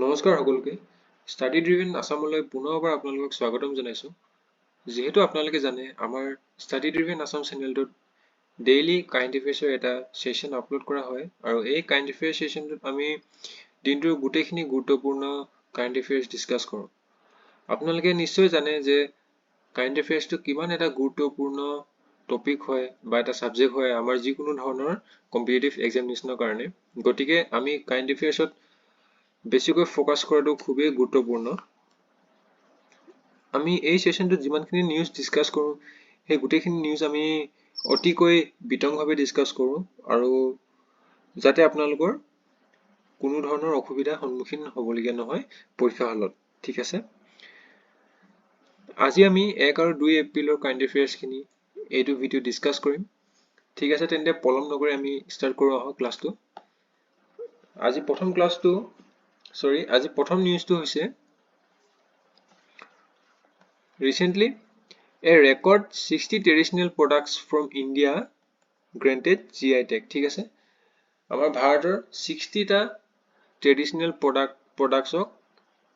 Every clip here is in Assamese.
নমস্কাৰ সকলোকে ষ্টাডি ড্ৰিভেন আসামলৈ পুনৰবাৰ আপোনালোকক স্বাগতম জনাইছোঁ। যিহেতু আপোনালোকে জানে আমাৰ ষ্টাডি ড্ৰিভেন আসাম চেনেলটোত ডেইলি কাৰেণ্ট এফেয়াৰ্ছৰ এটা সেশ্যন আপলোড কৰা হয় আৰু এই কাৰেণ্ট এফেয়াৰ্ছ সেশ্যনটোত আমি দিনটোৰ গোটেইখিনি গুৰুত্বপূৰ্ণ কাৰেণ্ট এফেয়াৰ্ছ ডিছকাছ কৰোঁ। আপোনালোকে নিশ্চয় জানে যে কাৰেণ্ট এফেয়াৰ্ছটো কিমান এটা গুৰুত্বপূৰ্ণ টপিক হয় বা এটা ছাবজেক্ট হয় আমাৰ যিকোনো ধৰণৰ কম্পিটিটিভ এক্সামিনেশ্যনৰ কাৰণে। গতিকে আমি কাৰেণ্ট এফেয়াৰ্ছত বেছিকৈ ফোকাস কৰাটো খুবেই গুৰুত্বপূৰ্ণ। আমি এই সেশনটোত যিমানখিনি নিউজ ডিসকাস কৰোঁ সেই গোটেইখিনি নিউজ আমি অতিকৈ বিতংভাৱে ডিসকাস কৰোঁ আৰু যাতে আপোনালোকৰ কোনো ধৰণৰ অসুবিধাৰ সন্মুখীন হ'বলগীয়া নহয় পৰীক্ষা হলত। ঠিক আছে, আজি আমি 1 আৰু 2 এপ্ৰিলৰ কাৰেণ্ট এফেয়াৰ্ছখিনি এইটো ভিডিঅ' ডিসকাস কৰিম। ঠিক আছে, তেন্তে পলম নকৰি আমি ষ্টাৰ্ট কৰোঁ আহক ক্লাছটো। আজি প্ৰথম নিউজটো হৈছে Recently, a record 60 traditional products from India granted GI tag. ঠিক আছে, আমাৰ ভাৰতৰ 60টা ট্ৰেডিশনেল প্ৰডাক্টছক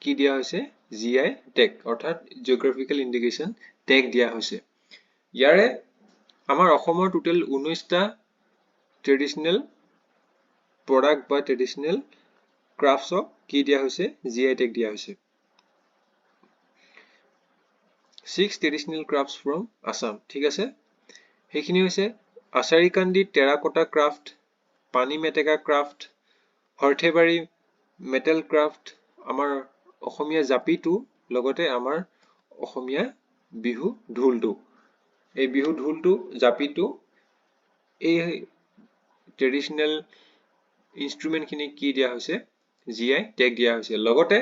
কি দিয়া হৈছে GI tag অৰ্থাৎ জিঅগ্ৰাফিকেল ইণ্ডিকেশ্যন টেগ দিয়া হৈছে। ইয়াৰে আমাৰ অসমৰ টোটেল 19টা ট্ৰেডিশনেল প্ৰডাক্ট বা ট্ৰেডিশনেল ক্ৰাফটছক কি দিয়া হৈছে GI tag দিয়া হৈছে। 6 traditional crafts from Assam. ঠিক আছে, সেইখিনি হৈছে আচাৰিকান্দি টেৰাকোটা ক্ৰাফট, পানী মেটেকা ক্ৰাফট, হৰ্থেবাৰী মেটেল ক্ৰাফট, আমাৰ অসমীয়া জাপিটো, লগতে আমাৰ অসমীয়া বিহু ঢোলটো। এই বিহু ঢোলটো জাপিটো এই ট্ৰেডিশনেল ইনষ্ট্ৰুমেণ্টখিনি কি দিয়া হৈছে GI টেগ দিয়া হৈছে। লগতে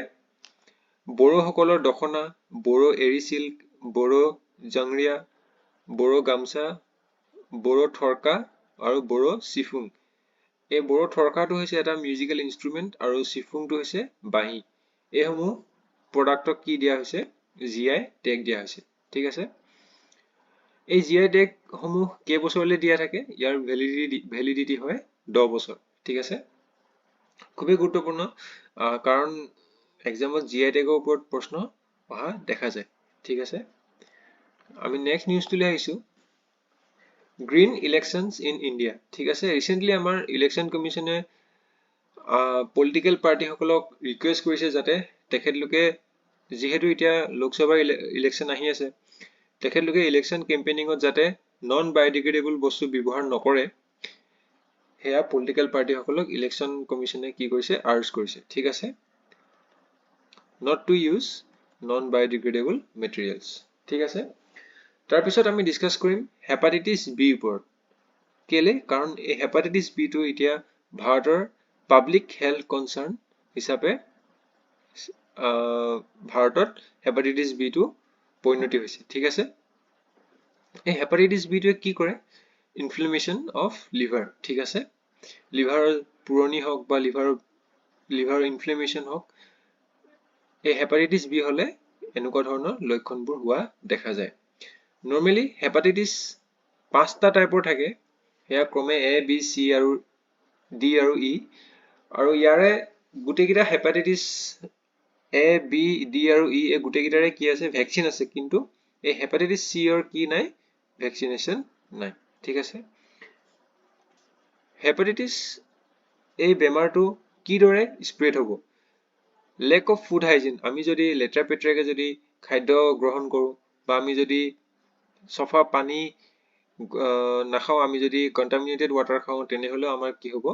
বড়োসকলৰ দখনা, বড়ো এৰী চিল্ক, বড়ো জাংৰিয়া, বড়ো গামছা, বড়ো থৰকা আৰু বড়ো চিফুং। এই বড়ো থৰকাটো হৈছে এটা মিউজিকেল ইনষ্ট্ৰুমেণ্ট আৰু চিফুংটো হৈছে বাঁহী। এইসমূহ প্ৰডাক্টক কি দিয়া হৈছে GI টেগ দিয়া হৈছে। ঠিক আছে, এই GI টেগ সমূহ কেইবছৰলৈ দিয়া থাকে, ইয়াৰ ভেলিডিটি হয় 10 বছৰ। ঠিক আছে, খুবেই গুৰুত্বপূৰ্ণ কাৰণ এক্সামত GI টেগৰ ওপৰত প্ৰশ্ন অহা দেখা যায়। ঠিক আছে, আমি নেক্সট নিউজটোলৈ আহিছোঁ। Green elections in India. ঠিক আছে, ৰিচেণ্টলি আমাৰ ইলেকশ্যন কমিশ্যনে পলিটিকেল পাৰ্টিসকলক ৰিকুৱেষ্ট কৰিছে যাতে তেখেতলোকে যিহেতু এতিয়া লোকসভাৰ ইলেকশ্যন আহি আছে, তেখেতলোকে ইলেকশ্যন কেম্পেইনিঙত যাতে নন বায়'ডিগ্ৰেডেবল বস্তু ব্যৱহাৰ নকৰে, সেয়া পলিটিকেল পাৰ্টিসকলক ইলেকশ্যন কমিশ্যনে কি কৰিছে আৰ্জ কৰিছে। ঠিক আছে, not to use non biodegradable materials. ঠিক আছে, তাৰপিছত আমি ডিসকাস কৰিম হেপাটাইটিছ বি ওপৰত। কেলে? কাৰণ এই হেপাটাইটিছ বিটো এতিয়া ভাৰতৰ পাব্লিক হেল্থ কনচাৰ্ণ হিচাপে ভাৰতত হেপাটাইটিছ বিটো পৰিণতি হৈছে। ঠিক আছে, এই হেপাটাইটিছ বিটোৱে কি কৰে ইনফ্লেমেশ্যন অফ লিভাৰ। ঠিক আছে, লিভাৰৰ পুৰণি হওক বা লিভাৰৰ ইনফ্লেমেশ্যন হওক, এই হেপাটাইটিছ বি হলে এনেকুৱা ধৰণৰ লক্ষণবোৰ হোৱা দেখা যায়। নৰ্মেলি হেপাটাইটিছ 5টা টাইপৰ থাকে, সেয়া ক্ৰমে A, B, C আৰু D আৰু E, আৰু ইয়াৰে গোটেইকেইটা হেপাটাইটিছ A, B, D আৰু E এই গোটেইকেইটাৰে কি আছে ভেকচিন আছে, কিন্তু এই হেপাটাইটিছ C ৰ কি নাই ভেকচিনেশ্যন নাই। ঠিক আছে, হেপাটাইটিছ এই বেমাৰটো কিদৰে স্প্ৰেড হ'ব? লেক অফ ফুড হাইজিন, আমি যদি লেতেৰা পেতেৰাকে যদি খাদ্য গ্ৰহণ কৰোঁ বা আমি যদি চফা পানী নাখাওঁ, আমি যদি কণ্টামিনেটেড ৱাটাৰ খাওঁ, তেনেহ'লে আমাৰ কি হ'ব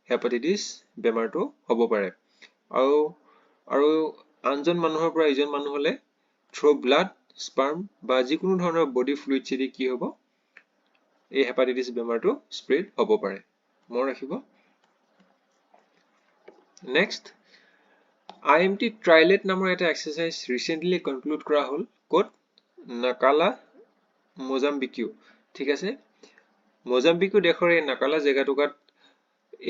হেপাটাইটিছ বেমাৰটো হ'ব পাৰে। আৰু আনজন মানুহৰ পৰা ইজন মানুহলৈ থ্ৰু ব্লাড, স্পাৰ্ম বা যিকোনো ধৰণৰ বডি ফ্লুইড যদি কি হ'ব এই হেপাটাইটিছ বেমাৰটো স্প্ৰেড হ'ব পাৰে। মনত ৰাখিব। নেক্সট, IMT ট্ৰাইলেট নামৰ এটা এক্সাৰচাইজ ৰিচেণ্টলি কনক্লুড কৰা হ'ল ক'ত নাকালা মোজাম্বিকিউ। ঠিক আছে, মোজাম্বিকিউ দেশৰ এই নাকালা জেগাটুকাত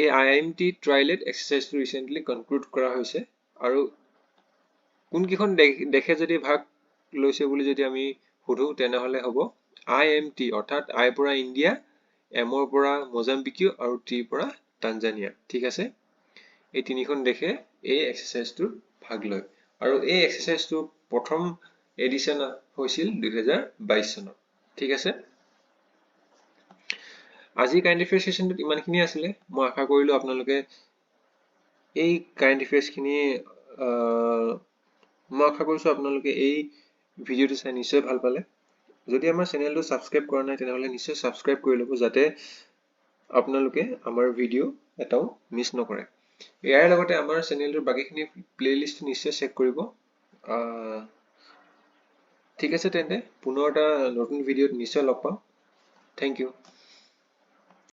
এই IMT ট্ৰাইলেট এক্সাৰচাইজটো ৰিচেণ্টলি কনক্লুড কৰা হৈছে। আৰু কোনকেইখন দেশে যদি ভাগ লৈছে বুলি যদি আমি সুধো তেনেহ'লে হ'ব IMT অৰ্থাৎ I পৰা ইণ্ডিয়া, M ৰ পৰা মোজাম্বিকিউ আৰু T পৰা টানজানিয়া। ঠিক আছে, এই তিনিখন দেশে এই এক্সাৰচাইজটোত ভাগ লয় আৰু এই এক্সাৰচাইজটো প্ৰথম এডিশ্যন হৈছিল 2022 চনত ঠিক আছে আজি কাৰেণ্ট এফেয়াৰ্ছ সেশনটোত ইমানখিনি আছিলে মই আশা কৰিলো আপোনালোকে এই কাৰেণ্ট এফেয়াৰ্ছ খিনি মই আশা কৰিছো আপোনালোকে এই ভিডিঅ'টো চাই নিশ্চয় ভাল পালে যদি আমাৰ চেনেলটো সাবস্ক্ৰাইব কৰা নাই তেনেহলে নিশ্চয় সাবস্ক্ৰাইব কৰি ল'ব যাতে আপোনালোকে আমাৰ ভিডিঅ' এটাও মিছ নকৰে ইয়াৰ লগতে আমাৰ চেনেলটোৰ বাকিখিনি প্লেলিষ্ট নিশ্চয় চেক কৰিব ঠিক আছে তেন্তে পুনৰ এটা নতুন ভিডিঅ'ত নিশ্চয় লগ পাম থ্যাংক ইউ